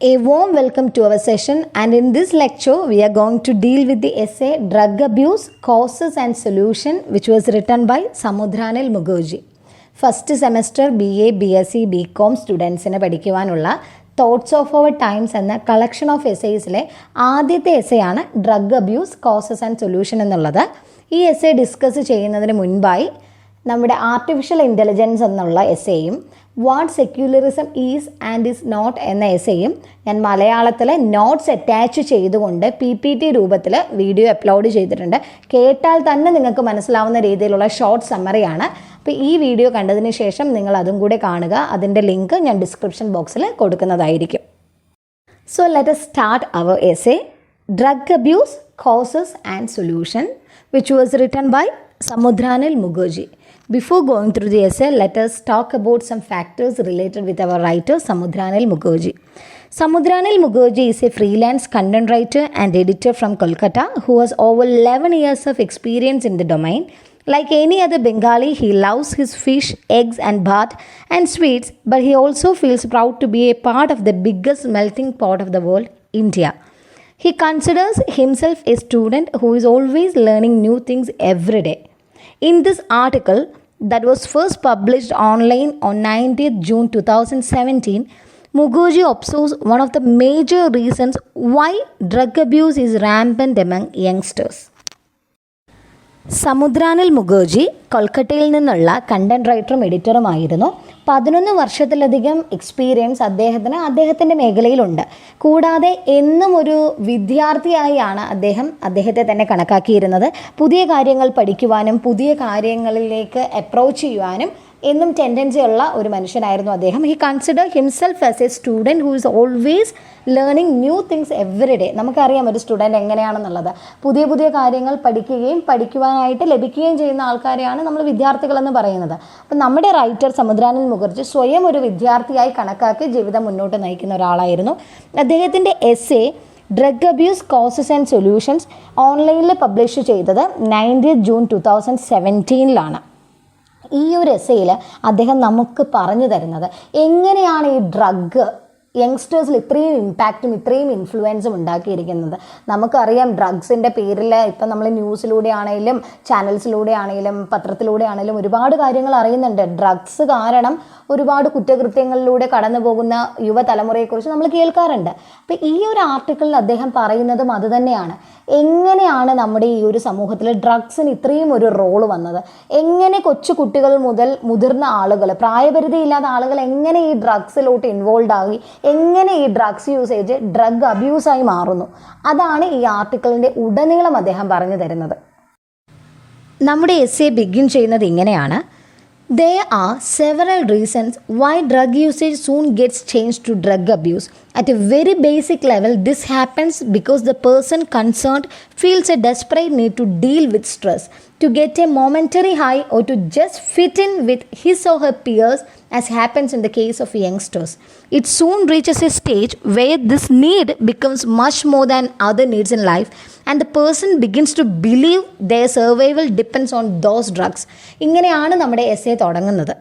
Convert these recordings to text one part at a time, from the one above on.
A warm welcome to our session, and in this lecture we are going to deal with the essay Drug Abuse, Causes and Solution, which was written by Samudranil Mukherjee. First semester BA, BSc, BCom സ്റ്റുഡൻസിന് പഠിക്കുവാനുള്ള thoughts of our times എന്ന collection of എസ്സേസിലെ ആദ്യത്തെ essay ആണ് drug abuse, causes and solution എന്നുള്ളത്. ഈ essay discuss ചെയ്യുന്നതിന് മുൻപായി നമ്മുടെ artificial intelligence എന്നുള്ള എസ്സേയും what secularism is and is not എന്ന എസ്സേയും ഞാൻ മലയാളത്തിലെ നോട്ട്സ് അറ്റാച്ച് ചെയ്തുകൊണ്ട് PPT രൂപത്തിൽ വീഡിയോ അപ്ലോഡ് ചെയ്തിട്ടുണ്ട്. കേട്ടാൽ തന്നെ നിങ്ങൾക്ക് മനസ്സിലാവുന്ന രീതിയിലുള്ള ഷോർട്ട് സമ്മറിയാണ്. അപ്പോൾ ഈ വീഡിയോ കണ്ടതിന് ശേഷം നിങ്ങൾ അതും കൂടെ കാണുക. അതിൻ്റെ ലിങ്ക് ഞാൻ ഡിസ്ക്രിപ്ഷൻ ബോക്സിൽ കൊടുക്കുന്നതായിരിക്കും. So let us start our essay Drug Abuse, Causes and Solution, which was written by Samudranil Mukherjee. Before going through the essay, let us talk about some factors related with our writer Samudranil Mukherjee. Samudranil Mukherjee is a freelance content writer and editor from Kolkata who has over 11 years of experience in the domain. Like any other Bengali, he loves his fish, eggs and bhat and sweets, but he also feels proud to be a part of the biggest melting pot of the world, India. He considers himself a student who is always learning new things every day. In this article that was first published online on 19th June 2017, Mukherjee observes one of the major reasons why drug abuse is rampant among youngsters. സമുദ്രാനിൽ Mukherjee കൊൽക്കത്തയിൽ നിന്നുള്ള content റൈറ്ററും എഡിറ്ററുമായിരുന്നു. 11 വർഷത്തിലധികം experience അദ്ദേഹത്തിൻ്റെ മേഖലയിലുണ്ട്. കൂടാതെ എന്നും ഒരു വിദ്യാർത്ഥിയായാണ് അദ്ദേഹത്തെ തന്നെ കണക്കാക്കിയിരുന്നത്. പുതിയ കാര്യങ്ങൾ പഠിക്കുവാനും പുതിയ കാര്യങ്ങളിലേക്ക് അപ്രോച്ച് ചെയ്യുവാനും എന്നും ടെൻഡൻസി ഉള്ള ഒരു മനുഷ്യനായിരുന്നു അദ്ദേഹം. He consider himself as A student who is always learning new things every day. നമുക്കറിയാം ഒരു സ്റ്റുഡൻറ്റ് എങ്ങനെയാണെന്നുള്ളത്. പുതിയ പുതിയ കാര്യങ്ങൾ പഠിക്കുകയും പഠിക്കുവാനായിട്ട് ലഭിക്കുകയും ചെയ്യുന്ന ആൾക്കാരെയാണ് നമ്മൾ വിദ്യാർത്ഥികളെന്ന് പറയുന്നത്. അപ്പം നമ്മുടെ റൈറ്റർ സമുദ്രാനിൽ മുഖർജി സ്വയം ഒരു വിദ്യാർത്ഥിയായി കണക്കാക്കി ജീവിതം മുന്നോട്ട് നയിക്കുന്ന ഒരാളായിരുന്നു. അദ്ദേഹത്തിൻ്റെ essay drug abuse, causes and solutions ഓൺലൈനിൽ പബ്ലിഷ് ചെയ്തത് 19th June 2017 ഈ ഒരു എസ്സേയിൽ അദ്ദേഹം നമുക്ക് പറഞ്ഞു തരുന്നത് എങ്ങനെയാണ് ഈ ഡ്രഗ് യങ്സ്റ്റേഴ്സിൽ ഇത്രയും ഇമ്പാക്റ്റും ഇത്രയും ഇൻഫ്ലുവൻസും ഉണ്ടാക്കിയിരിക്കുന്നത്. നമുക്കറിയാം ഡ്രഗ്സിൻ്റെ പേരിൽ ഇപ്പം നമ്മൾ ന്യൂസിലൂടെ ആണെങ്കിലും ചാനൽസിലൂടെ ആണെങ്കിലും പത്രത്തിലൂടെ ആണെങ്കിലും ഒരുപാട് കാര്യങ്ങൾ അറിയുന്നുണ്ട്. ഡ്രഗ്സ് കാരണം ഒരുപാട് കുറ്റകൃത്യങ്ങളിലൂടെ കടന്നു പോകുന്ന യുവതലമുറയെക്കുറിച്ച് നമ്മൾ കേൾക്കാറുണ്ട്. അപ്പം ഈ ഒരു ആർട്ടിക്കിളിൽ അദ്ദേഹം പറയുന്നതും അതുതന്നെയാണ്. എങ്ങനെയാണ് നമ്മുടെ ഈ ഒരു സമൂഹത്തിൽ ഡ്രഗ്സിന് ഇത്രയും ഒരു റോള് വന്നത്, എങ്ങനെ കൊച്ചു കുട്ടികൾ മുതൽ മുതിർന്ന ആളുകൾ, പ്രായപരിധിയില്ലാത്ത ആളുകൾ എങ്ങനെ ഈ ഡ്രഗ്സിലോട്ട് ഇൻവോൾവ് ആയി, എങ്ങനെ ഈ ഡ്രഗ്സ് യൂസേജ് ഡ്രഗ് അബ്യൂസായി മാറുന്നു, അതാണ് ഈ ആർട്ടിക്കിളിൻ്റെ ഉടനീളം അദ്ദേഹം പറഞ്ഞു തരുന്നത്. നമ്മുടെ എസ്സേ ബിഗിൻ ചെയ്യുന്നത് ഇങ്ങനെയാണ്: There are several reasons why drug usage soon gets changed to drug abuse. At a very basic level, this happens because the person concerned feels a desperate need to deal with stress, to get a momentary high or to just fit in with his or her peers, as happens in the case of youngsters. It soon reaches a stage where this need becomes much more than other needs in life, and the person begins to believe their survival depends on those drugs. ഇങ്ങനെയാണ് നമ്മുടെ essay തുടങ്ങുന്നത്.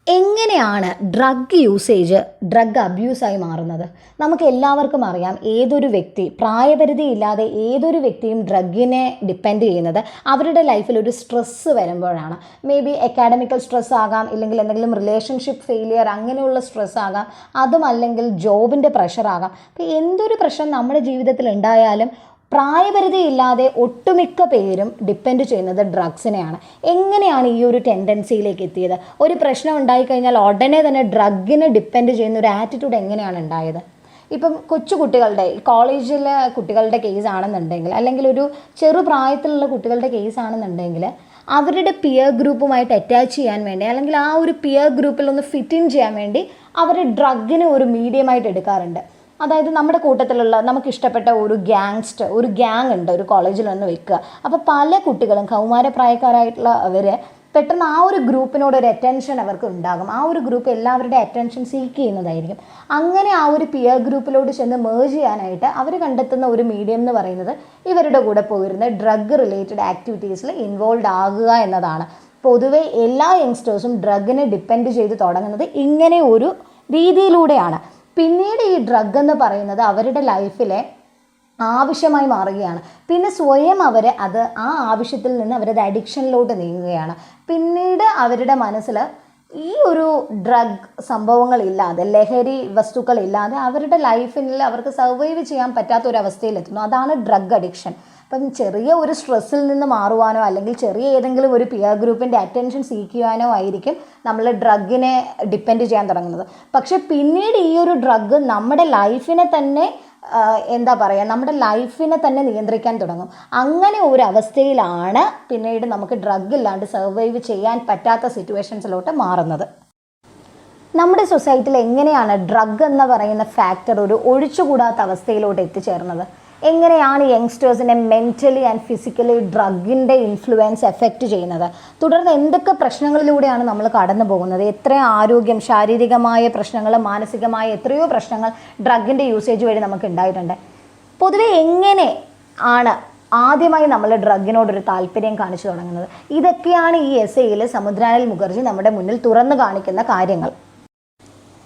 എങ്ങനെയാണ് drug usage drug അബ്യൂസായി മാറുന്നത്? നമുക്ക് എല്ലാവർക്കും അറിയാം, ഏതൊരു വ്യക്തി പ്രായപരിധി ഇല്ലാതെ ഏതൊരു വ്യക്തിയും ഡ്രഗിനെ ഡിപ്പെൻഡ് ചെയ്യുന്നത് അവരുടെ ലൈഫിൽ ഒരു സ്ട്രെസ്സ് വരുമ്പോഴാണ്. മേ ബി അക്കാഡമിക്കൽ സ്ട്രെസ് ആകാം, ഇല്ലെങ്കിൽ എന്തെങ്കിലും റിലേഷൻഷിപ്പ് ഫെയിലിയർ അങ്ങനെയുള്ള സ്ട്രെസ് ആകാം, അതും അല്ലെങ്കിൽ ജോബിൻ്റെ പ്രഷർ ആകാം. അപ്പോൾ എന്തൊരു പ്രശ്നം നമ്മുടെ ജീവിതത്തിൽ ഉണ്ടായാലും പ്രായപരിധി ഇല്ലാതെ ഒട്ടുമിക്ക പേരും ഡിപ്പെൻഡ് ചെയ്യുന്നത് ഡ്രഗ്സിനെയാണ്. എങ്ങനെയാണ് ഈ ഒരു ടെൻഡൻസിയിലേക്ക് എത്തിയത്? ഒരു പ്രശ്നം ഉണ്ടായിക്കഴിഞ്ഞാൽ ഉടനെ തന്നെ ഡ്രഗിനെ ഡിപ്പെൻഡ് ചെയ്യുന്ന ഒരു ആറ്റിറ്റ്യൂഡ് എങ്ങനെയാണ് ഉണ്ടായത്? ഇപ്പം കൊച്ചു കുട്ടികളുടെ, കോളേജിലെ കുട്ടികളുടെ കേസ് ആണെന്നുണ്ടെങ്കിൽ, അല്ലെങ്കിൽ ഒരു ചെറുപ്രായത്തിലുള്ള കുട്ടികളുടെ കേസ് ആണെന്നുണ്ടെങ്കിൽ, അവരുടെ പിയർ ഗ്രൂപ്പുമായിട്ട് അറ്റാച്ച് ചെയ്യാൻ വേണ്ടി, അല്ലെങ്കിൽ ആ ഒരു പിയർ ഗ്രൂപ്പിൽ ഒന്ന് ഫിറ്റ് ഇൻ ചെയ്യാൻ വേണ്ടി അവർ ഡ്രഗിനെ ഒരു മീഡിയമായിട്ട് എടുക്കാറുണ്ട്. അതായത് നമ്മുടെ കൂട്ടത്തിലുള്ള നമുക്കിഷ്ടപ്പെട്ട ഒരു ഗ്യാങ് ഉണ്ട് ഒരു കോളേജിൽ വന്ന് വെക്കുക. അപ്പോൾ പല കുട്ടികളും കൗമാരപ്രായക്കാരായിട്ടുള്ള അവർ പെട്ടെന്ന് ആ ഒരു ഗ്രൂപ്പിനോട് ഒരു അറ്റൻഷൻ അവർക്ക് ഉണ്ടാകും. ആ ഒരു ഗ്രൂപ്പ് എല്ലാവരുടെ അറ്റൻഷൻ സീക്ക് ചെയ്യുന്നതായിരിക്കും. അങ്ങനെ ആ ഒരു പിയർ ഗ്രൂപ്പിലോട്ട് ചെന്ന് മേർജ് ചെയ്യാനായിട്ട് അവർ കണ്ടെത്തുന്ന ഒരു മീഡിയം എന്ന് പറയുന്നത് ഇവരുടെ കൂടെ പോയിരുന്ന ഡ്രഗ് റിലേറ്റഡ് ആക്ടിവിറ്റീസിൽ ഇൻവോൾവ് ആകുക എന്നതാണ്. പൊതുവെ എല്ലാ യങ്സ്റ്റേഴ്സും ഡ്രഗിനെ ഡിപ്പെൻഡ് ചെയ്ത് തുടങ്ങുന്നത് ഇങ്ങനെ ഒരു രീതിയിലൂടെയാണ്. പിന്നീട് ഈ ഡ്രഗ് എന്ന് പറയുന്നത് അവരുടെ ലൈഫിലെ ആവശ്യമായി മാറുകയാണ്. പിന്നെ സ്വയം അവർ ആ ആവശ്യത്തിൽ നിന്ന് അവരത് അഡിക്ഷനിലോട്ട് നീങ്ങുകയാണ്. പിന്നീട് അവരുടെ മനസ്സിൽ ഈ ഒരു ഡ്രഗ് സംഭവങ്ങളില്ലാതെ, ലഹരി വസ്തുക്കളില്ലാതെ അവരുടെ ലൈഫിൽ അവർക്ക് സർവൈവ് ചെയ്യാൻ പറ്റാത്തൊരവസ്ഥയിലെത്തുന്നു. അതാണ് ഡ്രഗ് അഡിക്ഷൻ. അപ്പം ചെറിയ ഒരു സ്ട്രെസ്സിൽ നിന്ന് മാറുവാനോ അല്ലെങ്കിൽ ചെറിയ ഏതെങ്കിലും ഒരു പിയർ ഗ്രൂപ്പിൻ്റെ അറ്റൻഷൻ സീക്കുവാനോ ആയിരിക്കും നമ്മൾ ഡ്രഗിനെ ഡിപ്പെൻഡ് ചെയ്യാൻ തുടങ്ങുന്നത്. പക്ഷെ പിന്നീട് ഈ ഒരു ഡ്രഗ് നമ്മുടെ ലൈഫിനെ തന്നെ നമ്മുടെ ലൈഫിനെ തന്നെ നിയന്ത്രിക്കാൻ തുടങ്ങും. അങ്ങനെ ഒരു അവസ്ഥയിലാണ് പിന്നീട് നമുക്ക് ഡ്രഗ് ഇല്ലാണ്ട് സർവൈവ് ചെയ്യാൻ പറ്റാത്ത സിറ്റുവേഷൻസിലോട്ട് മാറുന്നത്. നമ്മുടെ സൊസൈറ്റിയിൽ എങ്ങനെയാണ് ഡ്രഗ് എന്ന് പറയുന്ന ഫാക്ടർ ഒരു ഒഴിച്ചുകൂടാത്ത അവസ്ഥയിലോട്ട് എത്തിച്ചേർന്നത്? എങ്ങനെയാണ് യങ്സ്റ്റേഴ്സിനെ മെൻ്റലി ആൻഡ് ഫിസിക്കലി ഡ്രഗിൻ്റെ ഇൻഫ്ലുവൻസ് എഫക്റ്റ് ചെയ്യുന്നത്? തുടർന്ന് എന്തൊക്കെ പ്രശ്നങ്ങളിലൂടെയാണ് നമ്മൾ കടന്നു പോകുന്നത്? എത്ര ആരോഗ്യം, ശാരീരികമായ പ്രശ്നങ്ങൾ, മാനസികമായ എത്രയോ പ്രശ്നങ്ങൾ ഡ്രഗിൻ്റെ യൂസേജ് വഴി നമുക്ക് ഉണ്ടായിട്ടുണ്ട്. പൊതുവെ എങ്ങനെ ആണ് ആദ്യമായി നമ്മൾ ഡ്രഗിനോടൊരു താല്പര്യം കാണിച്ചു തുടങ്ങുന്നത്? ഇതൊക്കെയാണ് ഈ എസ്സേയിൽ സമുദ്രാനിൽ മുഖർജി നമ്മുടെ മുന്നിൽ തുറന്നു കാണിക്കുന്ന കാര്യങ്ങൾ.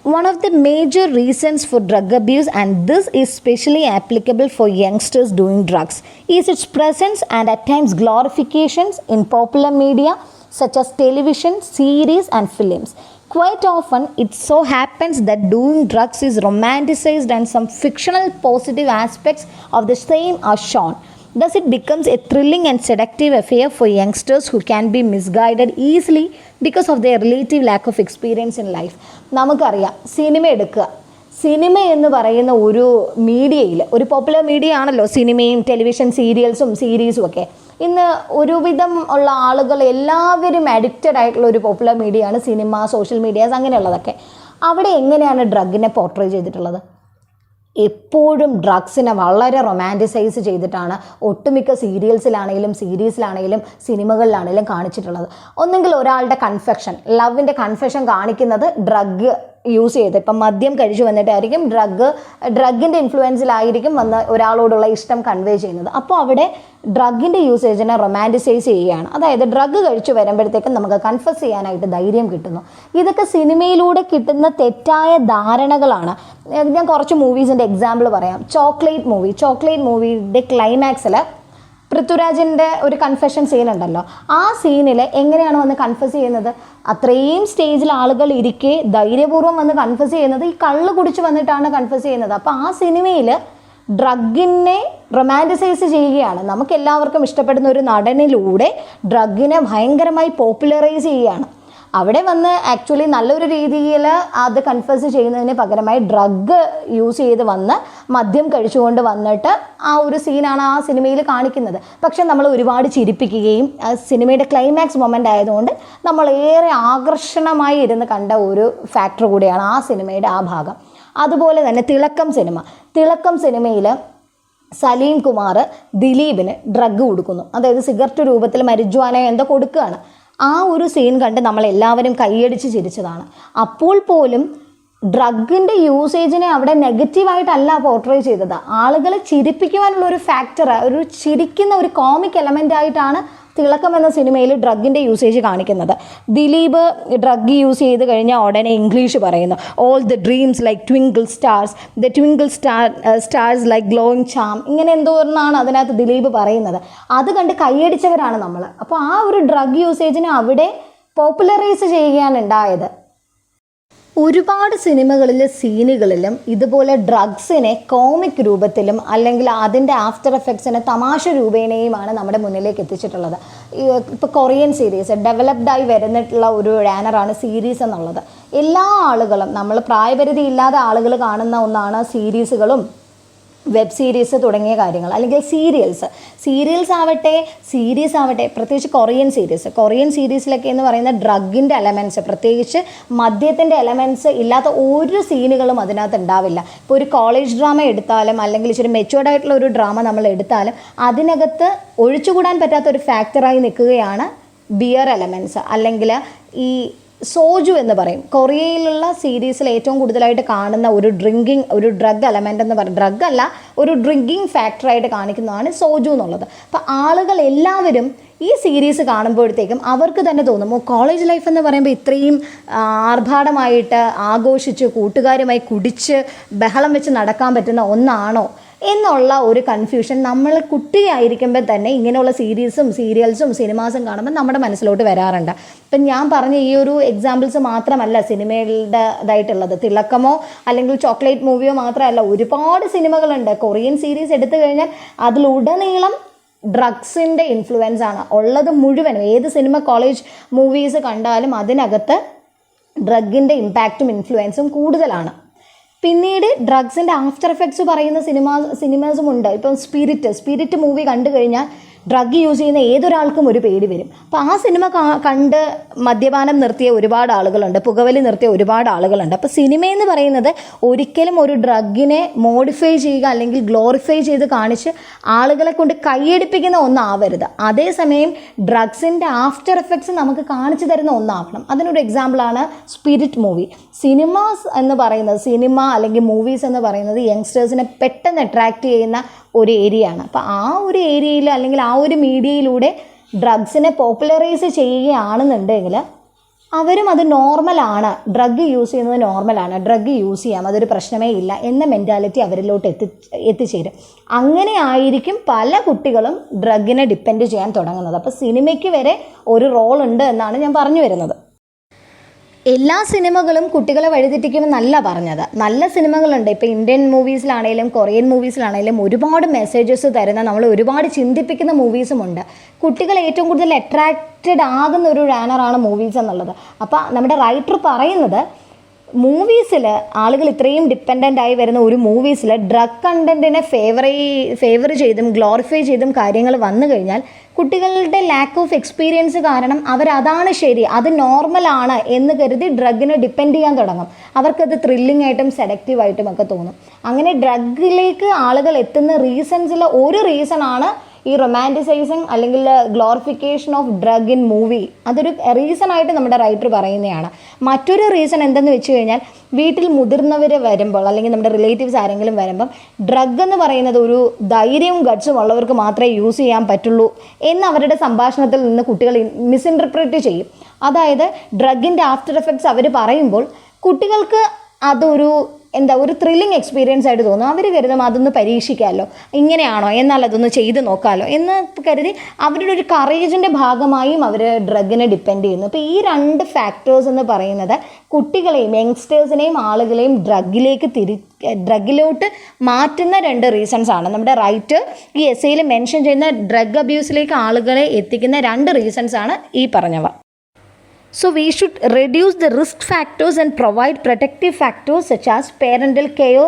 One of the major reasons for drug abuse, and this is especially applicable for youngsters doing drugs, is its presence and at times glorifications in popular media such as television, series and films. Quite often, it so happens that doing drugs is romanticized and some fictional positive aspects of the same are shown. Thus, it becomes a thrilling and seductive affair for youngsters who can be misguided easily because of their relative lack of experience in life. നമുക്കറിയാം, cinema എടുക്കുക. Cinema എന്ന് പറയുന്ന ഒരു മീഡിയയിൽ, ഒരു popular media ആണല്ലോ സിനിമയും television സീരിയൽസും സീരീസും ഒക്കെ. ഇന്ന് ഒരുവിധം ഉള്ള ആളുകൾ എല്ലാവരും അഡിക്റ്റഡ് ആയിട്ടുള്ള ഒരു പോപ്പുലർ മീഡിയയാണ് സിനിമ, സോഷ്യൽ മീഡിയാസ്, അങ്ങനെയുള്ളതൊക്കെ. അവിടെ എങ്ങനെയാണ് ഡ്രഗിനെ പോർട്രേ ചെയ്തിട്ടുള്ളത്? എപ്പോഴും ഡ്രഗ്സിനെ വളരെ റൊമാൻറ്റിസൈസ് ചെയ്തിട്ടാണ് ഒട്ടുമിക്ക സീരിയൽസിലാണെങ്കിലും സീരീസിലാണെങ്കിലും സിനിമകളിലാണെങ്കിലും കാണിച്ചിട്ടുള്ളത്. ഒന്നെങ്കിൽ ഒരാളുടെ കൺഫെഷൻ, ലവിൻ്റെ കൺഫെഷൻ കാണിക്കുന്നത് ഡ്രഗ് യൂസ് ചെയ്ത്, ഇപ്പം മദ്യം കഴിച്ചു വന്നിട്ടായിരിക്കും ഡ്രഗിൻ്റെ ഇൻഫ്ലുവൻസിലായിരിക്കും വന്ന് ഒരാളോടുള്ള ഇഷ്ടം കൺവേ ചെയ്യുന്നത്. അപ്പോൾ അവിടെ ഡ്രഗിൻ്റെ യൂസേജിനെ റൊമാൻറ്റിസൈസ് ചെയ്യുകയാണ്. അതായത് ഡ്രഗ് കഴിച്ചു വരുമ്പോഴത്തേക്കും നമുക്ക് കൺഫസ് ചെയ്യാനായിട്ട് ധൈര്യം കിട്ടുന്നു. ഇതൊക്കെ സിനിമയിലൂടെ കിട്ടുന്ന തെറ്റായ ധാരണകളാണ്. ഞാൻ കുറച്ച് മൂവീസിൻ്റെ എക്സാമ്പിൾ പറയാം. ചോക്ലേറ്റ് മൂവിയുടെ ക്ലൈമാക്സിൽ പൃഥ്വിരാജിൻ്റെ ഒരു കൺഫെഷൻ സീൻ ഉണ്ടല്ലോ. ആ സീനിൽ എങ്ങനെയാണ് വന്ന് കൺഫസ് ചെയ്യുന്നത്? അത്രയും സ്റ്റേജിൽ ആളുകൾ ഇരിക്കെ ധൈര്യപൂർവ്വം വന്ന് കൺഫസ് ചെയ്യുന്നത് ഈ കള്ള് കുടിച്ച് വന്നിട്ടാണ് കൺഫസ് ചെയ്യുന്നത്. അപ്പോൾ ആ സിനിമയിൽ ഡ്രഗിനെ റൊമാൻറ്റിസൈസ് ചെയ്യുകയാണ്. നമുക്ക് എല്ലാവർക്കും ഇഷ്ടപ്പെടുന്ന ഒരു നടനിലൂടെ ഡ്രഗിനെ ഭയങ്കരമായി പോപ്പുലറൈസ് ചെയ്യുകയാണ്. അവിടെ വന്ന് ആക്ച്വലി നല്ലൊരു രീതിയിൽ അത് കൺഫസ് ചെയ്യുന്നതിന് പകരമായി ഡ്രഗ് യൂസ് ചെയ്ത് വന്ന് മദ്യം കഴിച്ചുകൊണ്ട് വന്നിട്ട് ആ ഒരു സീനാണ് ആ സിനിമയിൽ കാണിക്കുന്നത്. പക്ഷെ നമ്മൾ ഒരുപാട് ചിരിപ്പിക്കുകയും സിനിമയുടെ ക്ലൈമാക്സ് മൊമെൻ്റ് ആയതുകൊണ്ട് നമ്മൾ ഏറെ ആകർഷണമായി ഇരുന്ന് കണ്ട ഒരു ഫാക്ടർ കൂടിയാണ് ആ സിനിമയുടെ ആ ഭാഗം. അതുപോലെ തന്നെ തിളക്കം സിനിമയിൽ സലീം കുമാർ ദിലീപിന് ഡ്രഗ് കൊടുക്കുന്നു. അതായത് സിഗരറ്റ് രൂപത്തിൽ മരിജ്വാനയോ എന്തോ കൊടുക്കുകയാണ്. ആ ഒരു സീൻ കണ്ട് നമ്മളെല്ലാവരും കൈയടിച്ച് ചിരിച്ചതാണ്. അപ്പോൾ പോലും ഡ്രഗിൻ്റെ യൂസേജിനെ അവിടെ നെഗറ്റീവായിട്ടല്ല പോർട്രേ ചെയ്തത്. ആളുകളെ ചിരിപ്പിക്കുവാനുള്ള ഒരു ഫാക്ടർ, ഒരു ചിരിക്കുന്ന ഒരു കോമിക് എലമെൻ്റ് ആയിട്ടാണ് തിളക്കം എന്ന സിനിമയിൽ ഡ്രഗിൻ്റെ യൂസേജ് കാണിക്കുന്നത്. ദിലീപ് ഡ്രഗ് യൂസ് ചെയ്ത് കഴിഞ്ഞാൽ ഉടനെ ഇംഗ്ലീഷ് പറയുന്നു. All the dreams like twinkle stars like glowing charm, ഇങ്ങനെ എന്തോന്നാണ് അതിനകത്ത് ദിലീപ് പറയുന്നത്. അത് കണ്ട് കൈയടിച്ചവരാണ് നമ്മൾ. അപ്പോൾ ആ ഒരു ഡ്രഗ് യൂസേജിനെ അവിടെ പോപ്പുലറൈസ് ചെയ്യുകയാണ് ഉണ്ടായത്. ഒരുപാട് സീനുകളിലും ഇതുപോലെ ഡ്രഗ്സിനെ കോമിക് രൂപത്തിലും അല്ലെങ്കിൽ അതിൻ്റെ ആഫ്റ്റർ എഫക്ട്സിനെ തമാശ രൂപേണയുമാണ് നമ്മുടെ മുന്നിലേക്ക് എത്തിച്ചിട്ടുള്ളത്. ഇപ്പോൾ കൊറിയൻ സീരീസ് ഡെവലപ്ഡായി വരുന്നിട്ടുള്ള ഒരു ജാനറാണ് സീരീസ് എന്നുള്ളത്. എല്ലാ ആളുകളും, നമ്മൾ പ്രായപരിധി ഇല്ലാതെ ആളുകൾ കാണുന്ന ഒന്നാണ് സീരീസുകളും വെബ് സീരീസ് തുടങ്ങിയ കാര്യങ്ങൾ, അല്ലെങ്കിൽ സീരീസ് ആവട്ടെ പ്രത്യേകിച്ച് കൊറിയൻ സീരീസിലൊക്കെ എന്ന് പറയുന്ന ഡ്രഗിൻ്റെ എലമെൻറ്റ്സ്, പ്രത്യേകിച്ച് മദ്യത്തിൻ്റെ എലമെൻറ്റ്സ് ഇല്ലാത്ത ഒരു സീനുകളും അതിനകത്ത് ഉണ്ടാവില്ല. ഇപ്പോൾ ഒരു കോളേജ് ഡ്രാമ എടുത്താലും അല്ലെങ്കിൽ ഇച്ചിരി മെച്ചുവേർഡ് ആയിട്ടുള്ള ഒരു ഡ്രാമ നമ്മൾ എടുത്താലും അതിനകത്ത് ഒഴിച്ചുകൂടാൻ പറ്റാത്ത ഒരു ഫാക്ടറായി നിൽക്കുകയാണ് ബിയർ എലമെൻറ്റ്സ്, അല്ലെങ്കിൽ ഈ സോജു എന്ന് പറയും. കൊറിയയിലുള്ള സീരീസിൽ ഏറ്റവും കൂടുതലായിട്ട് കാണുന്ന ഒരു ഡ്രഗ് എലമെൻ്റ് എന്ന് പറയും, ഡ്രഗ് അല്ല, ഒരു ഡ്രിങ്കിങ് ഫാക്ടറായിട്ട് കാണിക്കുന്നതാണ് സോജു എന്നുള്ളത്. അപ്പോൾ ആളുകൾ എല്ലാവരും ഈ സീരീസ് കാണുമ്പോഴത്തേക്കും അവർക്ക് തന്നെ തോന്നും, കോളേജ് ലൈഫ് എന്ന് പറയുമ്പോൾ ഇത്രയും ആർഭാടമായിട്ട് ആഘോഷിച്ച് കൂട്ടുകാരുമായി കുടിച്ച് ബഹളം വെച്ച് നടക്കാൻ പറ്റുന്ന ഒന്നാണോ എന്നുള്ള ഒരു കൺഫ്യൂഷൻ നമ്മൾ കുട്ടിയായിരിക്കുമ്പോൾ തന്നെ ഇങ്ങനെയുള്ള സീരീസും സീരിയൽസും സിനിമാസും കാണുമ്പോൾ നമ്മുടെ മനസ്സിലോട്ട് വരാറുണ്ട്. ഇപ്പം ഞാൻ പറഞ്ഞ ഈ ഒരു എക്സാമ്പിൾസ് മാത്രമല്ല സിനിമയുടേതായിട്ടുള്ളത്. തിളക്കമോ അല്ലെങ്കിൽ ചോക്ലേറ്റ് മൂവിയോ മാത്രമല്ല, ഒരുപാട് സിനിമകളുണ്ട്. കൊറിയൻ സീരീസ് എടുത്തു കഴിഞ്ഞാൽ അതിലുടനീളം ഡ്രഗ്സിൻ്റെ ഇൻഫ്ലുവൻസ് ആണ് ഉള്ളത് മുഴുവനും. ഏത് സിനിമ, കോളേജ് മൂവീസ് കണ്ടാലും അതിനകത്ത് ഡ്രഗിൻ്റെ ഇമ്പാക്റ്റും ഇൻഫ്ലുവൻസും കൂടുതലാണ്. പിന്നീട് ഡ്രഗ്സിൻ്റെ ആഫ്റ്റർ എഫക്ട്സ് പറയുന്ന സിനിമാസും ഉണ്ട്. ഇപ്പം സ്പിരിറ്റ് മൂവി കണ്ടു കഴിഞ്ഞാൽ ഡ്രഗ് യൂസ് ചെയ്യുന്ന ഏതൊരാൾക്കും ഒരു പേടി വരും. അപ്പോൾ ആ സിനിമ കണ്ട് മദ്യപാനം നിർത്തിയ ഒരുപാട് ആളുകളുണ്ട്, പുകവലി നിർത്തിയ ഒരുപാട് ആളുകളുണ്ട്. അപ്പോൾ സിനിമയെന്ന് പറയുന്നത് ഒരിക്കലും ഒരു ഡ്രഗിനെ മോഡിഫൈ ചെയ്യുക അല്ലെങ്കിൽ ഗ്ലോറിഫൈ ചെയ്ത് കാണിച്ച് ആളുകളെ കൊണ്ട് കൈയടിപ്പിക്കുന്ന ഒന്നാവരുത്. അതേസമയം ഡ്രഗ്സിൻ്റെ ആഫ്റ്റർ എഫക്ട്സ് നമുക്ക് കാണിച്ചു തരുന്ന ഒന്നാവണം. അതിനൊരു എക്സാമ്പിളാണ് സ്പിരിറ്റ് മൂവി. സിനിമാസ് എന്ന് പറയുന്നത്, സിനിമ അല്ലെങ്കിൽ മൂവീസ് എന്ന് പറയുന്നത് യങ്സ്റ്റേഴ്സിനെ പെട്ടെന്ന് അട്രാക്റ്റ് ചെയ്യുന്ന ഒരു ഏരിയ ആണ്. അപ്പോൾ ആ ഒരു ഏരിയയിൽ അല്ലെങ്കിൽ ആ ഒരു മീഡിയയിലൂടെ ഡ്രഗ്സിനെ പോപ്പുലറൈസ് ചെയ്യുകയാണെന്നുണ്ടെങ്കിൽ അവരും അത് നോർമലാണ്, ഡ്രഗ് യൂസ് ചെയ്യുന്നത് നോർമലാണ്, ഡ്രഗ് യൂസ് ചെയ്യാം, അതൊരു പ്രശ്നമേ ഇല്ല എന്ന മെൻറ്റാലിറ്റി അവരിലോട്ട് എത്തിച്ചേരും. അങ്ങനെ ആയിരിക്കും പല കുട്ടികളും ഡ്രഗിനെ ഡിപ്പെൻഡ് ചെയ്യാൻ തുടങ്ങുന്നത്. അപ്പോൾ സിനിമയ്ക്ക് വരെ ഒരു റോൾ ഉണ്ട് എന്നാണ് ഞാൻ പറഞ്ഞു വരുന്നത്. എല്ലാ സിനിമകളും കുട്ടികളെ വഴിതെറ്റിക്കുമെന്നല്ല പറഞ്ഞത്. നല്ല സിനിമകളുണ്ട്. ഇപ്പോൾ ഇന്ത്യൻ മൂവീസിലാണെങ്കിലും കൊറിയൻ മൂവീസിലാണെങ്കിലും ഒരുപാട് മെസ്സേജസ് തരുന്ന, നമ്മൾ ഒരുപാട് ചിന്തിപ്പിക്കുന്ന മൂവീസുമുണ്ട്. കുട്ടികൾ ഏറ്റവും കൂടുതൽ അട്രാക്റ്റഡ് ആകുന്ന ഒരു ജാനറാണ് മൂവീസ് എന്നുള്ളത്. അപ്പോൾ നമ്മുടെ റൈറ്റർ പറയുന്നത്, മൂവീസിൽ ആളുകൾ ഇത്രയും ഡിപ്പെൻഡൻ്റ് ആയി വരുന്ന ഒരു മൂവീസിൽ ഡ്രഗ് കണ്ടൻറ്റിനെ ഫേവർ ചെയ്തും ഗ്ലോറിഫൈ ചെയ്തും കാര്യങ്ങൾ വന്നു കഴിഞ്ഞാൽ കുട്ടികളുടെ ലാക്ക് ഓഫ് എക്സ്പീരിയൻസ് കാരണം അവരതാണ് ശരി, അത് നോർമലാണ് എന്ന് കരുതി ഡ്രഗിനെ ഡിപ്പെൻഡ് ചെയ്യാൻ തുടങ്ങും. അവർക്കത് ത്രില്ലിംഗ് ആയിട്ടും സെഡക്റ്റീവ് ആയിട്ടും ഒക്കെ തോന്നും. അങ്ങനെ ഡ്രഗിലേക്ക് ആളുകൾ എത്തുന്ന റീസൺസിൽ ഒരു റീസണാണ് ഈ റൊമാൻറ്റിസൈസിങ് അല്ലെങ്കിൽ glorification of drug in movie. അതൊരു റീസണായിട്ട് നമ്മുടെ റൈറ്റർ പറയുന്നതാണ്. മറ്റൊരു റീസൺ എന്തെന്ന് വെച്ച് കഴിഞ്ഞാൽ, വീട്ടിൽ മുതിർന്നവർ വരുമ്പോൾ അല്ലെങ്കിൽ നമ്മുടെ റിലേറ്റീവ്സ് ആരെങ്കിലും വരുമ്പം ഡ്രഗ് എന്ന് പറയുന്നത് ഒരു ധൈര്യവും ഗട്ട്സും ഉള്ളവർക്ക് മാത്രമേ യൂസ് ചെയ്യാൻ പറ്റുള്ളൂ എന്ന് അവരുടെ സംഭാഷണത്തിൽ നിന്ന് കുട്ടികൾ മിസ്ഇൻറ്റർപ്രറ്റ് ചെയ്യും. അതായത് ഡ്രഗിൻ്റെ ആഫ്റ്റർ എഫക്ട്സ് അവർ പറയുമ്പോൾ കുട്ടികൾക്ക് അതൊരു ഒരു ത്രില്ലിംഗ് എക്സ്പീരിയൻസ് ആയിട്ട് തോന്നും. അവർ കരുതും അതൊന്ന് പരീക്ഷിക്കാമല്ലോ, ഇങ്ങനെയാണോ, എന്നാൽ അതൊന്ന് ചെയ്ത് നോക്കാമല്ലോ എന്ന് കരുതി അവരുടെ ഒരു കറേജിൻ്റെ ഭാഗമായും അവർ ഡ്രഗിനെ ഡിപ്പെൻഡ് ചെയ്യുന്നു. അപ്പോൾ ഈ രണ്ട് ഫാക്ടേഴ്സ് എന്ന് പറയുന്നത് കുട്ടികളെയും യങ്സ്റ്റേഴ്സിനെയും ആളുകളെയും ഡ്രഗിലോട്ട് മാറ്റുന്ന രണ്ട് റീസൺസ് ആണ്. നമ്മുടെ റൈറ്റർ ഈ എസ്സേയിൽ മെൻഷൻ ചെയ്യുന്ന ഡ്രഗ് അബ്യൂസിലേക്ക് ആളുകളെ എത്തിക്കുന്ന രണ്ട് റീസൺസ് ആണ് ഈ പറഞ്ഞവ. So we should reduce the risk factors and provide protective factors such as parental care,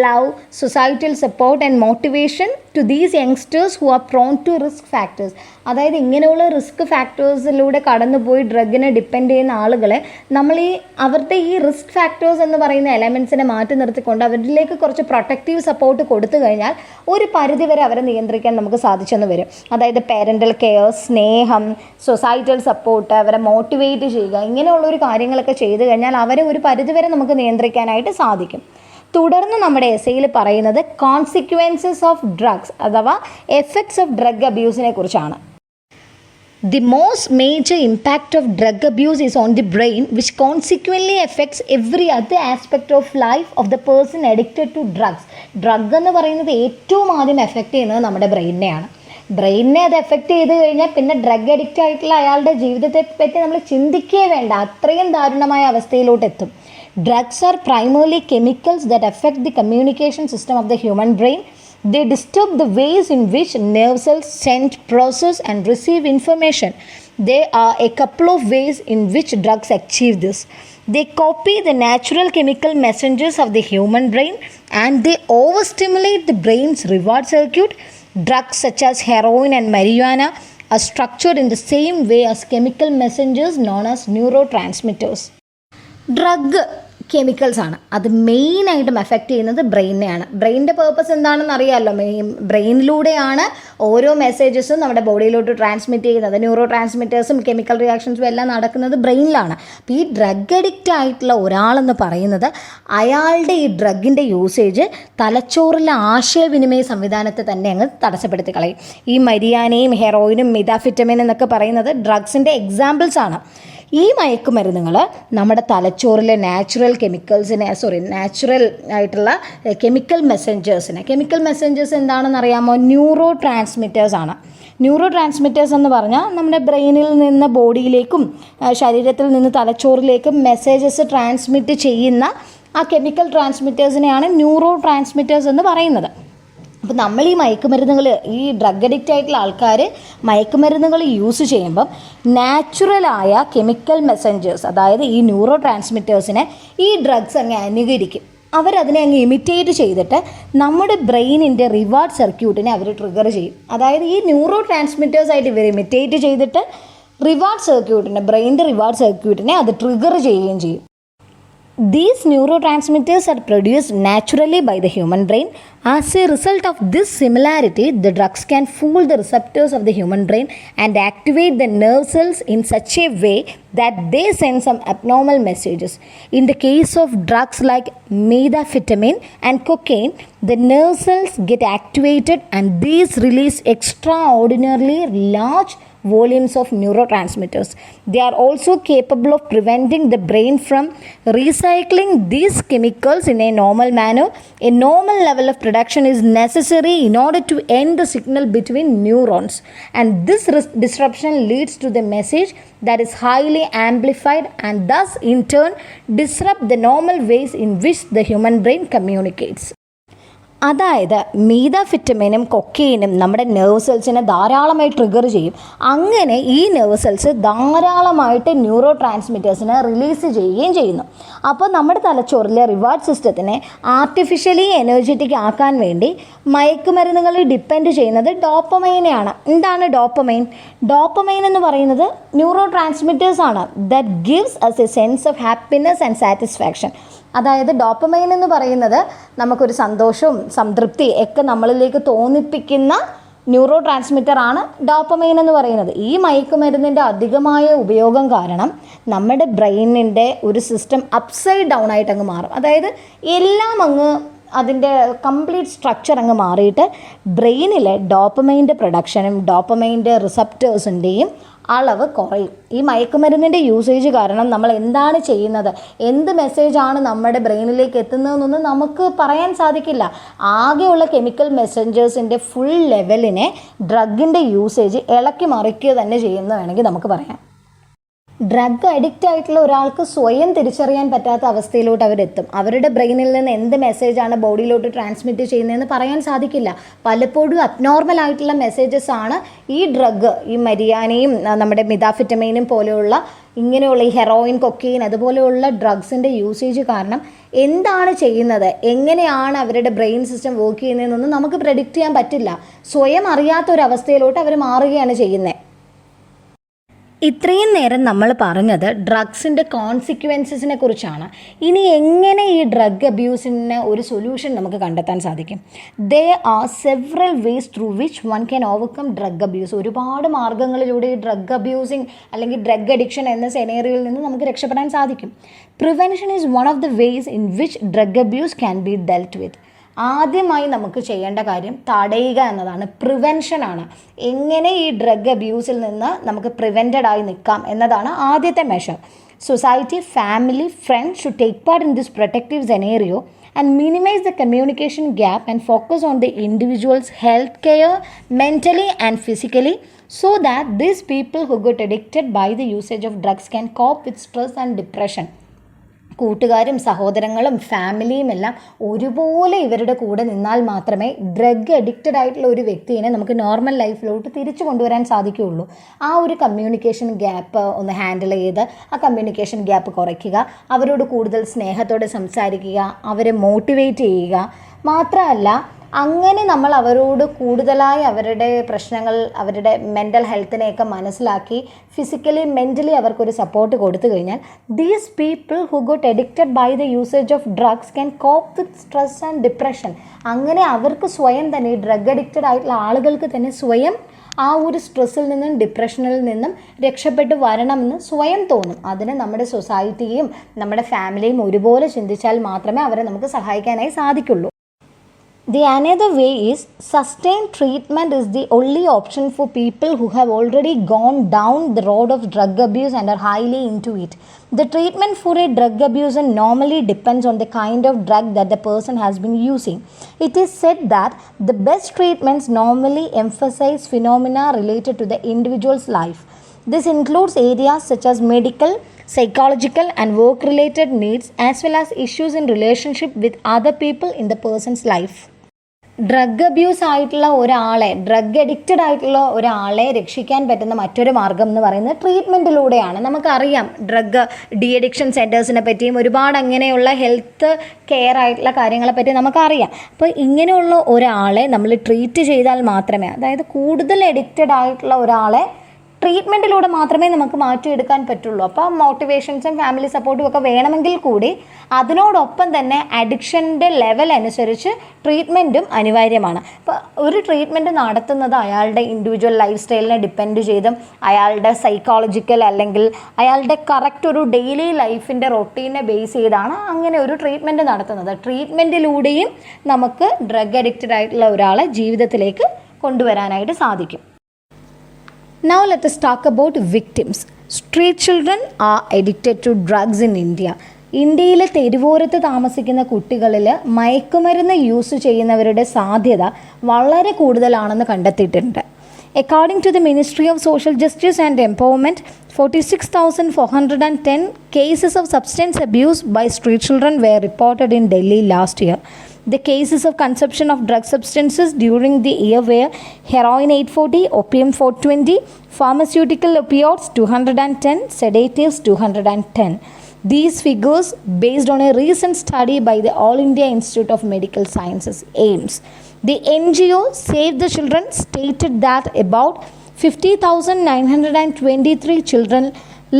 love, societal support and motivation to these youngsters who are prone to risk factors. അതായത് ഇങ്ങനെയുള്ള risk ഫാക്ടേഴ്സിലൂടെ കടന്നുപോയി ഡ്രഗിനെ depend ചെയ്യുന്ന ആളുകളെ നമ്മൾ അവരുടെ ഈ risk factors എന്ന് പറയുന്ന എലമെൻസിനെ മാറ്റി നിർത്തിക്കൊണ്ട് അവരിലേക്ക് കുറച്ച് പ്രൊട്ടക്റ്റീവ് സപ്പോർട്ട് കൊടുത്തു കഴിഞ്ഞാൽ ഒരു പരിധിവരെ അവരെ നിയന്ത്രിക്കാൻ നമുക്ക് സാധിച്ചെന്ന് വരും. അതായത് പേരൻ്റൽ കെയർ, സ്നേഹം, സൊസൈറ്റൽ സപ്പോർട്ട്, അവരെ മോട്ടിവേറ്റ് ചെയ്യുക, ഇങ്ങനെയുള്ളൊരു കാര്യങ്ങളൊക്കെ ചെയ്തു കഴിഞ്ഞാൽ അവരെ ഒരു പരിധിവരെ നമുക്ക് നിയന്ത്രിക്കാനായിട്ട് സാധിക്കും. തുടർന്ന് നമ്മുടെ എസ്സേയിൽ പറയുന്നത് കോൺസിക്വൻസസ് ഓഫ് ഡ്രഗ്സ് അഥവാ എഫക്ട്സ് ഓഫ് ഡ്രഗ് അബ്യൂസിനെ കുറിച്ചാണ്. The most major impact of drug abuse is on the brain, which consequently affects every other aspect of life of the person addicted to drugs. Drug എന്ന് പറയുന്നത് ഏറ്റവും ആദ്യം effect ചെയ്യുന്നത് നമ്മുടെ ബ്രെയിനിനെയാണ്. ബ്രെയിനിനെ അത് effect ചെയ്ത് കഴിഞ്ഞാൽ പിന്നെ ഡ്രഗ് അഡിക്റ്റ് ആയിട്ടുള്ള അയാളുടെ ജീവിതത്തെ പറ്റി നമ്മൾ ചിന്തിക്കേ വേണ്ട, അത്രയും ദാരുണമായ അവസ്ഥയിലോട്ട് എത്തും. Drugs are primarily chemicals that affect the communication system of the human brain. They disturb the ways in which nerve cells send, process and receive information. There are a couple of ways in which drugs achieve this. They copy the natural chemical messengers of the human brain and they overstimulate the brain's reward circuit. Drugs such as heroin and marijuana are structured in the same way as chemical messengers known as neurotransmitters. Drug chemicals ആണ്. അത് മെയിനായിട്ടും effect ചെയ്യുന്നത് ബ്രെയിനെയാണ്. ബ്രെയിനിൻ്റെ purpose എന്താണെന്ന് അറിയാമല്ലോ. ബ്രെയിനിലൂടെയാണ് ഓരോ മെസ്സേജസും നമ്മുടെ ബോഡിയിലോട്ട് transmit ചെയ്യുന്നത്. Neuro ട്രാൻസ്മിറ്റേഴ്സും chemical റിയാക്ഷൻസും എല്ലാം നടക്കുന്നത് ബ്രെയിനിലാണ്. അപ്പോൾ ഈ ഡ്രഗ് അഡിക്റ്റ് ആയിട്ടുള്ള ഒരാളെന്ന് പറയുന്നത് അയാളുടെ ഈ ഡ്രഗിൻ്റെ യൂസേജ് തലച്ചോറിലെ ആശയവിനിമയ സംവിധാനത്തെ തന്നെ അങ്ങ് തടസ്സപ്പെടുത്തി കളയും. ഈ മരിയാനയും ഹെറോയിനും മിതാഫിറ്റമിൻ എന്നൊക്കെ പറയുന്നത് ഡ്രഗ്സിൻ്റെ എക്സാമ്പിൾസ് ആണ്. ഈ മയക്കുമരുന്നുകൾ നമ്മുടെ തലച്ചോറിലെ നാച്ചുറൽ ആയിട്ടുള്ള കെമിക്കൽ മെസ്സഞ്ചേഴ്സ് എന്താണെന്ന് അറിയാമോ? ന്യൂറോ ട്രാൻസ്മിറ്റേഴ്സ് ആണ്. ന്യൂറോ ട്രാൻസ്മിറ്റേഴ്സ് എന്ന് പറഞ്ഞാൽ നമ്മുടെ ബ്രെയിനിൽ നിന്ന് ബോഡിയിലേക്കും ശരീരത്തിൽ നിന്ന് തലച്ചോറിലേക്കും മെസ്സേജസ് ട്രാൻസ്മിറ്റ് ചെയ്യുന്ന ആ കെമിക്കൽ ട്രാൻസ്മിറ്റേഴ്സിനെയാണ് ന്യൂറോ ട്രാൻസ്മിറ്റേഴ്സ് എന്ന് പറയുന്നത്. അപ്പോൾ നമ്മൾ ഈ മയക്കുമരുന്നുകൾ, ഈ ഡ്രഗ് അഡിക്റ്റ് ആയിട്ടുള്ള ആൾക്കാർ മയക്കുമരുന്നുകൾ യൂസ് ചെയ്യുമ്പം നാച്ചുറലായ കെമിക്കൽ മെസ്സഞ്ചേഴ്സ്, അതായത് ഈ ന്യൂറോ ട്രാൻസ്മിറ്റേഴ്സിനെ ഈ ഡ്രഗ്സ് അങ്ങ് അനുകരിക്കും. അവരതിനെ അങ്ങ് ഇമിറ്റേറ്റ് ചെയ്തിട്ട് നമ്മുടെ ബ്രെയിനിൻ്റെ റിവാർഡ് സർക്യൂട്ടിനെ അവർ ട്രിഗർ ചെയ്യും. അതായത് ഈ ന്യൂറോ ട്രാൻസ്മിറ്റേഴ്സായിട്ട് ഇവർ ഇമിറ്റേറ്റ് ചെയ്തിട്ട് ബ്രെയിനിൻ്റെ റിവാർഡ് സർക്യൂട്ടിനെ അത് ട്രിഗർ ചെയ്യുകയും ചെയ്യും. These neurotransmitters are produced naturally by the human brain. As a result of this similarity, the drugs can fool the receptors of the human brain and activate the nerve cells in such a way that they send some abnormal messages. In the case of drugs like methamphetamine and cocaine, the nerve cells get activated and these release extraordinarily large volumes of neurotransmitters. They are also capable of preventing the brain from recycling these chemicals in a normal manner. A normal level of production is necessary in order to end the signal between neurons, and this disruption leads to the message that is highly amplified and thus in turn disrupt the normal ways in which the human brain communicates. അതായത് മീതാഫിറ്റമിനും കൊക്കെയിനും നമ്മുടെ nerve സെൽസിനെ ധാരാളമായി trigger ചെയ്യും. അങ്ങനെ ഈ nerve cells ധാരാളമായിട്ട് neuro ട്രാൻസ്മിറ്റേഴ്സിനെ release ചെയ്യുകയും ചെയ്യുന്നു. അപ്പോൾ നമ്മുടെ തലച്ചോറിലെ റിവാർഡ് സിസ്റ്റത്തിനെ ആർട്ടിഫിഷ്യലി എനർജറ്റിക് ആക്കാൻ വേണ്ടി മയക്കുമരുന്നുകൾ ഡിപ്പെൻഡ് ചെയ്യുന്നത് ഡോപ്പമൈനെയാണ്. എന്താണ് ഡോപ്പമൈൻ? ഡോപ്പമൈൻ എന്ന് പറയുന്നത് ന്യൂറോ ട്രാൻസ്മിറ്റേഴ്സ് ആണ് that gives us a sense of happiness and satisfaction. അതായത് ഡോപ്പമൈൻ എന്ന് പറയുന്നത് നമുക്കൊരു സന്തോഷവും സംതൃപ്തി ഒക്കെ നമ്മളിലേക്ക് തോന്നിപ്പിക്കുന്ന ന്യൂറോ ട്രാൻസ്മിറ്ററാണ് ഡോപ്പമൈൻ എന്ന് പറയുന്നത്. ഈ മയക്കുമരുന്നിൻ്റെ അധികമായ ഉപയോഗം കാരണം നമ്മുടെ ബ്രെയിനിൻ്റെ ഒരു സിസ്റ്റം അപ്സൈഡ് ഡൗൺ ആയിട്ട് അങ്ങ് മാറും. അതായത് എല്ലാം അങ്ങ് അതിൻ്റെ കംപ്ലീറ്റ് സ്ട്രക്ചർ അങ്ങ് മാറിയിട്ട് ബ്രെയിനിലെ ഡോപ്പമൈൻ്റെ പ്രൊഡക്ഷനും ഡോപ്പമൈൻ്റെ റിസപ്റ്റേഴ്സിൻ്റെയും അളവ് കുറയും. ഈ മയക്കുമരുന്നിൻ്റെ യൂസേജ് കാരണം നമ്മൾ എന്താണ് ചെയ്യുന്നത്, എന്ത് മെസ്സേജാണ് നമ്മുടെ ബ്രെയിനിലേക്ക് എത്തുന്നതെന്നൊന്നും നമുക്ക് പറയാൻ സാധിക്കില്ല. ആകെയുള്ള കെമിക്കൽ മെസ്സഞ്ചേഴ്സിൻ്റെ ഫുൾ ലെവലിനെ ഡ്രഗിൻ്റെ യൂസേജ് ഇളക്കി മറിക്കുക തന്നെ ചെയ്യുന്നത് വേണമെങ്കിൽ നമുക്ക് പറയാം. ഡ്രഗ് അഡിക്റ്റ് ആയിട്ടുള്ള ഒരാൾക്ക് സ്വയം തിരിച്ചറിയാൻ പറ്റാത്ത അവസ്ഥയിലോട്ട് അവരെത്തും. അവരുടെ ബ്രെയിനിൽ നിന്ന് എന്ത് മെസ്സേജാണ് ബോഡിയിലോട്ട് ട്രാൻസ്മിറ്റ് ചെയ്യുന്നതെന്ന് പറയാൻ സാധിക്കില്ല. പലപ്പോഴും അബ്നോർമൽ ആയിട്ടുള്ള മെസ്സേജസ് ആണ് ഈ ഡ്രഗ്, ഈ മരിയാനയും നമ്മുടെ മിതാഫിറ്റമൈനും പോലെയുള്ള ഇങ്ങനെയുള്ള ഈ ഹെറോയിൻ, കൊക്കെയിൻ അതുപോലെയുള്ള ഡ്രഗ്സിൻ്റെ യൂസേജ് കാരണം എന്താണ് ചെയ്യുന്നത്, എങ്ങനെയാണ് അവരുടെ ബ്രെയിൻ സിസ്റ്റം വർക്ക് ചെയ്യുന്നതെന്നൊന്നും നമുക്ക് പ്രെഡിക്റ്റ് ചെയ്യാൻ പറ്റില്ല. സ്വയം അറിയാത്തൊരവസ്ഥയിലോട്ട് അവർ മാറുകയാണ് ചെയ്യുന്നത്. ഇത്രയും നേരം നമ്മൾ പറഞ്ഞത് ഡ്രഗ്സിൻ്റെ കോൺസിക്വൻസസിനെ കുറിച്ചാണ്. ഇനി എങ്ങനെ ഈ ഡ്രഗ് അബ്യൂസിന് ഒരു സൊല്യൂഷൻ നമുക്ക് കണ്ടെത്താൻ സാധിക്കും? There are several ways through which one can overcome drug abuse. ഒരുപാട് മാർഗ്ഗങ്ങളിലൂടെ ഈ ഡ്രഗ് അബ്യൂസിങ് അല്ലെങ്കിൽ ഡ്രഗ് അഡിക്ഷൻ എന്ന സെനേറിയോയിൽ നിന്ന് നമുക്ക് രക്ഷപ്പെടാൻ സാധിക്കും. Prevention is one of the ways in which drug abuse can be dealt with. ആദ്യമായി നമുക്ക് ചെയ്യേണ്ട കാര്യം തടയുക എന്നതാണ്, പ്രിവെൻഷനാണ്. എങ്ങനെ ഈ ഡ്രഗ് അബ്യൂസിൽ നിന്ന് നമുക്ക് പ്രിവെൻറ്റഡ് ആയി നിൽക്കാം എന്നതാണ് ആദ്യത്തെ measure. Society, family, friends should take part in this protective scenario and minimize the communication gap and focus on the individual's health care mentally and physically so that these people who got addicted by the usage of drugs can cope with stress and depression. കൂട്ടുകാരും സഹോദരങ്ങളും ഫാമിലിയും എല്ലാം ഒരുപോലെ ഇവരുടെ കൂടെ നിന്നാൽ മാത്രമേ drug addicted ആയിട്ടുള്ള ഒരു വ്യക്തിയെ നമുക്ക് നോർമൽ ലൈഫിലോട്ട് തിരിച്ചു കൊണ്ടുവരാൻ സാധിക്കുകയുള്ളൂ. ആ ഒരു കമ്മ്യൂണിക്കേഷൻ ഗ്യാപ്പ് ഒന്ന് ഹാൻഡിൽ ചെയ്ത് ആ കമ്മ്യൂണിക്കേഷൻ ഗ്യാപ്പ് കുറയ്ക്കുക, അവരോട് കൂടുതൽ സ്നേഹത്തോടെ സംസാരിക്കുക, അവരെ മോട്ടിവേറ്റ് ചെയ്യുക. മാത്രമല്ല അങ്ങനെ നമ്മൾ അവരോട് കൂടുതലായി അവരുടെ പ്രശ്നങ്ങൾ, അവരുടെ മെൻ്റൽ ഹെൽത്തിനെയൊക്കെ മനസ്സിലാക്കി ഫിസിക്കലി മെൻ്റലി അവർക്കൊരു സപ്പോർട്ട് കൊടുത്തു കഴിഞ്ഞാൽ these people who got addicted by the usage of drugs can cope with stress and depression. അങ്ങനെ അവർക്ക് സ്വയം തന്നെ, ഈ ഡ്രഗ് അഡിക്റ്റഡ് ആയിട്ടുള്ള ആളുകൾക്ക് തന്നെ സ്വയം ആ ഒരു സ്ട്രെസ്സിൽ നിന്നും ഡിപ്രഷനിൽ നിന്നും രക്ഷപ്പെട്ട് വരണമെന്ന് സ്വയം തോന്നും. അതിന് നമ്മുടെ സൊസൈറ്റിയും നമ്മുടെ ഫാമിലിയും ഒരുപോലെ ചിന്തിച്ചാൽ മാത്രമേ അവരെ നമുക്ക് സഹായിക്കാനായി സാധിക്കുള്ളൂ. The another way is sustained treatment is the only option for people who have already gone down the road of drug abuse and are highly into it. The treatment for a drug abuser normally depends on the kind of drug that the person has been using. It is said that the best treatments normally emphasize phenomena related to the individual's life. This includes areas such as medical, psychological and work-related needs, as well as issues in relationship with other people in the person's life. Drug abuse ആയിട്ടുള്ള ഒരാളെ, drug addicted ആയിട്ടുള്ള ഒരാളെ രക്ഷിക്കാൻ പറ്റുന്ന മറ്റൊരു മാർഗം എന്ന് പറയുന്നത് ട്രീറ്റ്മെൻറ്റിലൂടെയാണ്. നമുക്കറിയാം ഡ്രഗ് ഡി അഡിക്ഷൻ സെൻറ്റേഴ്സിനെ പറ്റിയും ഒരുപാട് അങ്ങനെയുള്ള ഹെൽത്ത് കെയർ ആയിട്ടുള്ള കാര്യങ്ങളെ പറ്റി നമുക്കറിയാം. അപ്പോൾ ഇങ്ങനെയുള്ള ഒരാളെ നമ്മൾ ട്രീറ്റ് ചെയ്താൽ മാത്രമേ, അതായത് കൂടുതൽ അഡിക്റ്റഡ് ആയിട്ടുള്ള ഒരാളെ ട്രീറ്റ്മെൻറ്റിലൂടെ മാത്രമേ നമുക്ക് മാറ്റിയെടുക്കാൻ പറ്റുള്ളൂ. അപ്പോൾ മോട്ടിവേഷൻസും ഫാമിലി സപ്പോർട്ടും ഒക്കെ വേണമെങ്കിൽ കൂടി അതിനോടൊപ്പം തന്നെ അഡിക്ഷൻ്റെ ലെവൽ അനുസരിച്ച് ട്രീറ്റ്മെൻറ്റും അനിവാര്യമാണ്. അപ്പോൾ ഒരു ട്രീറ്റ്മെൻറ്റ് നടത്തുന്നത് അയാളുടെ ഇൻഡിവിജ്വൽ ലൈഫ് സ്റ്റൈലിനെ ഡിപ്പെൻഡ് ചെയ്തും അയാളുടെ സൈക്കോളജിക്കൽ അല്ലെങ്കിൽ അയാളുടെ കറക്റ്റ് ഒരു ഡെയിലി ലൈഫിൻ്റെ റൊട്ടീനെ ബേസ് ചെയ്താണ് അങ്ങനെ ഒരു ട്രീറ്റ്മെൻറ്റ് നടത്തുന്നത്. ട്രീറ്റ്മെൻറ്റിലൂടെയും നമുക്ക് ഡ്രഗ് അഡിക്റ്റഡ് ആയിട്ടുള്ള ഒരാളെ ജീവിതത്തിലേക്ക് കൊണ്ടുവരാനായിട്ട് സാധിക്കും. Now let us talk about victims. Street children are addicted to drugs in India. ഇന്ത്യയിലെ തെരുവോരത്ത് താമസിക്കുന്ന കുട്ടികളിൽ മയക്കുമരുന്ന് യൂസ് ചെയ്യുന്നവരുടെ സാധ്യത വളരെ കൂടുതലാണെന്ന് കണ്ടെത്തിയിട്ടുണ്ട്. According to the Ministry of Social Justice and Empowerment, 46,410 cases of substance abuse by street children were reported in Delhi last year. The cases of consumption of drug substances during the year were heroin 840, opium 420, pharmaceutical opioids 210, sedatives 210. These figures based on a recent study by the All India Institute of Medical Sciences, AIIMS. The NGO Save the Children stated that about 50,923 children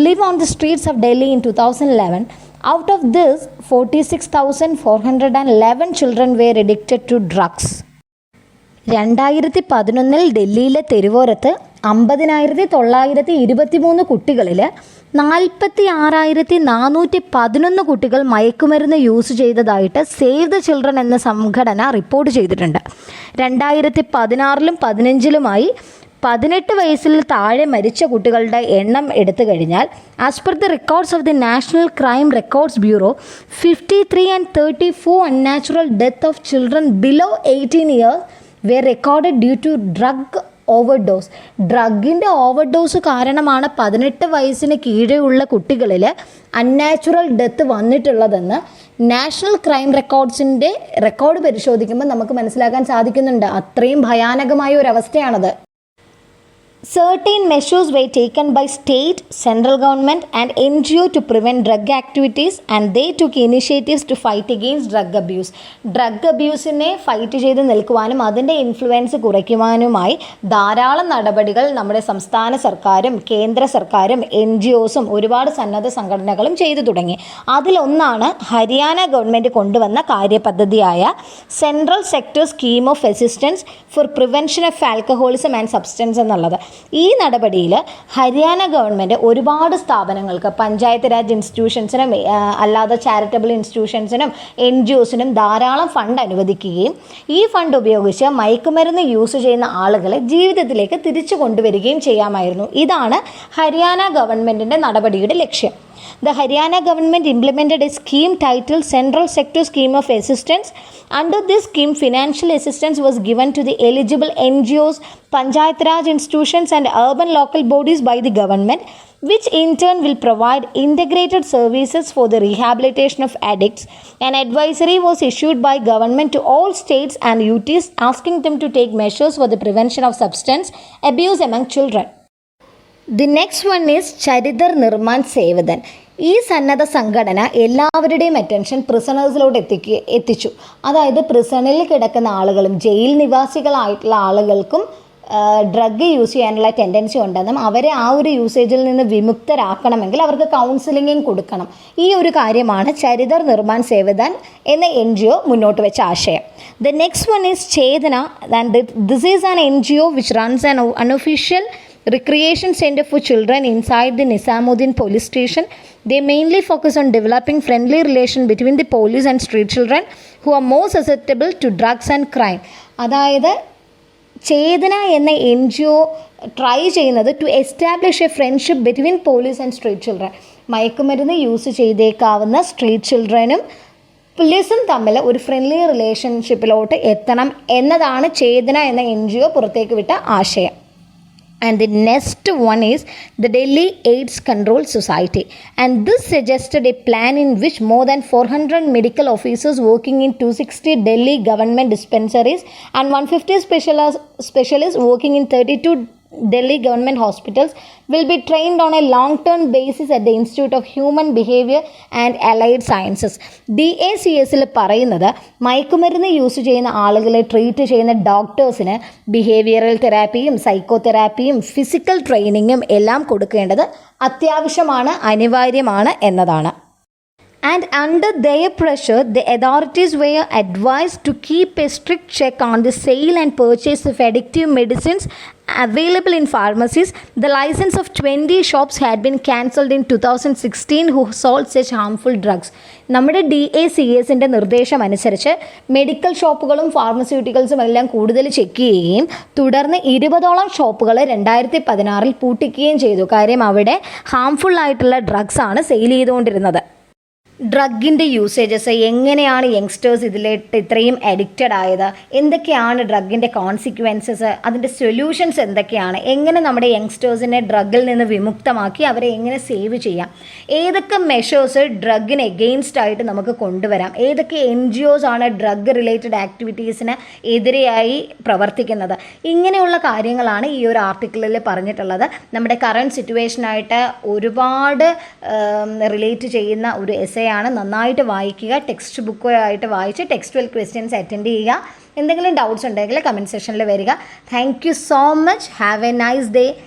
live on the streets of Delhi in 2011. Out of this, 46,411 children were addicted to drugs. 2011 ഡൽഹിയിലെ തെരുവോരത്ത് 50,923 കുട്ടികളിൽ 46,411 കുട്ടികൾ മയക്കുമരുന്ന് use ചെയ്തതായിട്ട് save the children എന്ന സംഘടന report ചെയ്തിട്ടുണ്ട്. 2016 15 18 വയസ്സിൽ താഴെ മരിച്ച കുട്ടികളുടെ എണ്ണം എടുത്തു കഴിഞ്ഞാൽ as per the records of the National Crime Records Bureau 53 and 34 unnatural death of children below 18 years were recorded due to drug overdose. ഡ്രഗിൻ്റെ ഓവർഡോസ് കാരണമാണ് 18 വയസ്സിന് കീഴെയുള്ള കുട്ടികളിൽ അൺനാച്ചുറൽ ഡെത്ത് വന്നിട്ടുള്ളതെന്ന് നാഷണൽ ക്രൈം റെക്കോർഡ്സിൻ്റെ റെക്കോർഡ് പരിശോധിക്കുമ്പോൾ നമുക്ക് മനസ്സിലാക്കാൻ സാധിക്കുന്നുണ്ട്. അത്രയും ഭയാനകമായ ഒരു അവസ്ഥയാണത്. Certain measures were taken by state, central government and NGO to prevent drug activities and they took initiatives to fight against drug abuse. Drug അബ്യൂസിനെ ഫൈറ്റ് ചെയ്ത് നിൽക്കുവാനും അതിൻ്റെ ഇൻഫ്ലുവൻസ് കുറയ്ക്കുവാനുമായി ധാരാളം നടപടികൾ നമ്മുടെ സംസ്ഥാന സർക്കാരും കേന്ദ്ര സർക്കാരും NGOസും ഒരുപാട് സന്നദ്ധ സംഘടനകളും ചെയ്തു തുടങ്ങി. അതിലൊന്നാണ് ഹരിയാന ഗവൺമെൻറ് കൊണ്ടുവന്ന കാര്യപദ്ധതിയായ central sector scheme of assistance for prevention of alcoholism and substance എന്നുള്ളത്. ഈ നടപടിയിൽ ഹരിയാന ഗവൺമെൻറ് ഒരുപാട് സ്ഥാപനങ്ങൾക്ക്, പഞ്ചായത്ത് രാജ് ഇൻസ്റ്റിറ്റ്യൂഷൻസിനും അല്ലാതെ ചാരിറ്റബിൾ ഇൻസ്റ്റിറ്റ്യൂഷൻസിനും NGOസിനും ധാരാളം ഫണ്ട് അനുവദിക്കുകയും ഈ ഫണ്ട് ഉപയോഗിച്ച് മയക്കുമരുന്ന് യൂസ് ചെയ്യുന്ന ആളുകളെ ജീവിതത്തിലേക്ക് തിരിച്ചു കൊണ്ടുവരികയും ചെയ്യാമായിരുന്നു. ഇതാണ് ഹരിയാന ഗവൺമെൻറ്റിൻ്റെ നടപടിയുടെ ലക്ഷ്യം. The Haryana government implemented a scheme titled Central Sector Scheme of Assistance. Under this scheme, financial assistance was given to the eligible NGOs, Panchayat Raj institutions and urban local bodies by the government, which in turn will provide integrated services for the rehabilitation of addicts. An advisory was issued by government to all states and UTs asking them to take measures for the prevention of substance abuse among children. The next one is Charidar Nirman Sevadan. ഈ സന്നദ്ധ സംഘടന എല്ലാവരുടെയും attention പ്രിസണേഴ്സിലോട്ട് എത്തിച്ചു. അതായത് പ്രിസണിൽ കിടക്കുന്ന ആളുകളും jail നിവാസികളായിട്ടുള്ള ആളുകൾക്കും drug use ചെയ്യാനുള്ള ടെൻഡൻസി ഉണ്ടെന്നും അവരെ ആ ഒരു യൂസേജിൽ നിന്ന് വിമുക്തരാക്കണമെങ്കിൽ അവർക്ക് കൗൺസിലിംഗും കൊടുക്കണം. ഈ ഒരു കാര്യമാണ് ചരിതർ നിർമ്മാൺ സേവദാൻ എന്ന NGO മുന്നോട്ട് വെച്ച ആശയം. The next one is Chedana, and this is an NGO which runs an unofficial recreation center for children inside the Nizamuddin police station. They mainly focus on developing friendly relation between the police and street children who are more susceptible to drugs and crime. അതായത് ചേതന എന്ന NGO try ചെയ്യുന്നത് to establish a friendship between police and street children. മയക്കുമരുന്ന് use ചെയ്തേക്കാവുന്ന street ചിൽഡ്രനും പോലീസും തമ്മിൽ ഒരു friendly റിലേഷൻഷിപ്പിലോട്ട് എത്തണം എന്നതാണ് ചേതന എന്ന NGO പുറത്തേക്ക് വിട്ട ആശയം. And the next one is the Delhi AIDS Control Society, and this suggested a plan in which more than 400 medical officers working in 260 Delhi government dispensaries and 150 specialists working in 32 Delhi government hospitals will be trained on a long-term basis at the Institute of Human Behavior and Allied Sciences. DACSൽ പറയുന്നത് മയക്കുമരുന്ന് use ചെയ്യുന്ന ആളുകളെ treat ചെയ്യുന്ന ഡോക്ടേഴ്സിന് behavioural തെറാപ്പിയും സൈക്കോതെറാപ്പിയും physical ട്രെയിനിങ്ങും എല്ലാം കൊടുക്കേണ്ടത് അത്യാവശ്യമാണ്, അനിവാര്യമാണ് എന്നതാണ്. And under their pressure, the authorities were advised to keep a strict check on the sale and purchase of addictive medicines available in pharmacies. The license of 20 shops had been cancelled in 2016 who sold such harmful drugs. നമ്മുടെ DACSൻ്റെ നിർദ്ദേശം അനുസരിച്ച് medical ഷോപ്പുകളും ഫാർമസ്യൂട്ടിക്കൽസും എല്ലാം കൂടുതൽ check ചെയ്യുകയും തുടർന്ന് 20ഓളം ഷോപ്പുകൾ 2016 പൂട്ടിക്കുകയും ചെയ്തു. കാര്യം അവിടെ ഹാംഫുൾ ആയിട്ടുള്ള ഡ്രഗ്സ് ആണ് സെയിൽ ചെയ്തുകൊണ്ടിരുന്നത്. ഡ്രഗിൻ്റെ യൂസേജസ് എങ്ങനെയാണ് യങ്സ്റ്റേഴ്സ് ഇതിലേക്ക് ഇത്രയും അഡിക്റ്റഡ് ആയത്, എന്തൊക്കെയാണ് ഡ്രഗിൻ്റെ കോൺസിക്വൻസസ്, അതിൻ്റെ സൊല്യൂഷൻസ് എന്തൊക്കെയാണ്, എങ്ങനെ നമ്മുടെ യങ്സ്റ്റേഴ്സിനെ ഡ്രഗിൽ നിന്ന് വിമുക്തമാക്കി അവരെ എങ്ങനെ സേവ് ചെയ്യാം, ഏതൊക്കെ മെഷേഴ്സ് ഡ്രഗിന് എഗെയിൻസ്റ്റ് ആയിട്ട് നമുക്ക് കൊണ്ടുവരാം, ഏതൊക്കെ NGOs ആണ് ഡ്രഗ് റിലേറ്റഡ് ആക്ടിവിറ്റീസിന് എതിരെയായി പ്രവർത്തിക്കുന്നത്, ഇങ്ങനെയുള്ള കാര്യങ്ങളാണ് ഈ ഒരു ആർട്ടിക്കിളിൽ പറഞ്ഞിട്ടുള്ളത്. നമ്മുടെ കറണ്ട് സിറ്റുവേഷനായിട്ട് ഒരുപാട് റിലേറ്റ് ചെയ്യുന്ന ഒരു എസ്സേ ആണ്. നന്നായിട്ട് വായിക്കുക, ടെക്സ്റ്റ് ബുക്കായിട്ട് വായിച്ച് ടെക്സ്റ്റുവൽ ക്വസ്റ്റ്യൻസ് അറ്റൻഡ് ചെയ്യുക. എന്തെങ്കിലും ഡൗട്ട്സ് ഉണ്ടെങ്കിൽ കമൻറ്റ് സെക്ഷനിൽ വരിക. Thank you so much. Have A nice day.